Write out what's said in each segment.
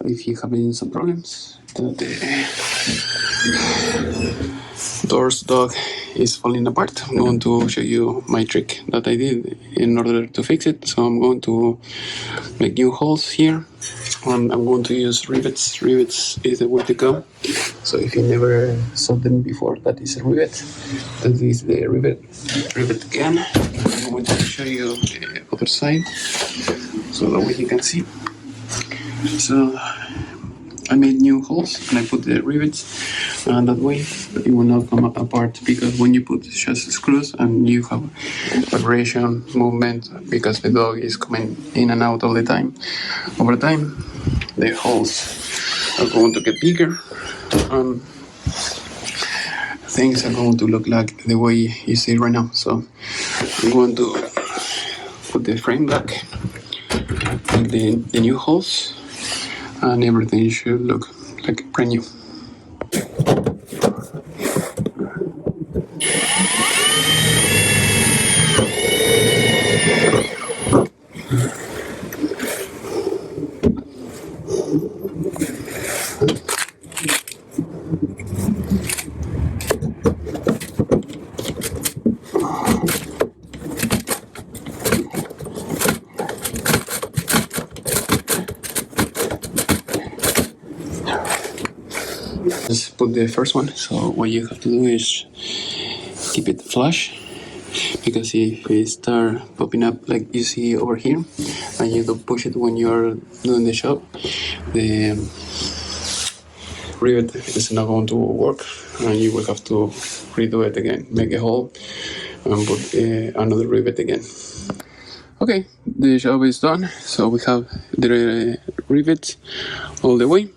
if you having some problems that the door's dog is falling apart, I'm going to show you my trick that I did in order to fix it. So I'm going to make new holes here, and I'm going to use rivets. Rivets is the way to go. So if you never saw them before, that is a rivet. That is the rivet again. I'm going to show you the other side so that way you can see. So I made new holes and I put the rivets, and that way it will not come apart, because when you put just screws and you have vibration, movement, because the dog is coming in and out all the time, over time the holes are going to get bigger and things are going to look like the way you see it right now. So I'm going to put the frame back with the new holes, and everything should look like brand new. Just put the first one. So what you have to do is keep it flush, because if it start popping up like you see over here, and you don't push it when you're doing the job, the rivet is not going to work, and you will have to redo it again, make a hole and put another rivet again. Okay, the job is done. So we have the rivets all the way.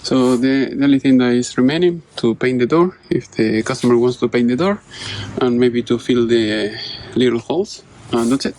So the only thing that is remaining to paint the door, if the customer wants to paint the door, and maybe to fill the little holes, and that's it.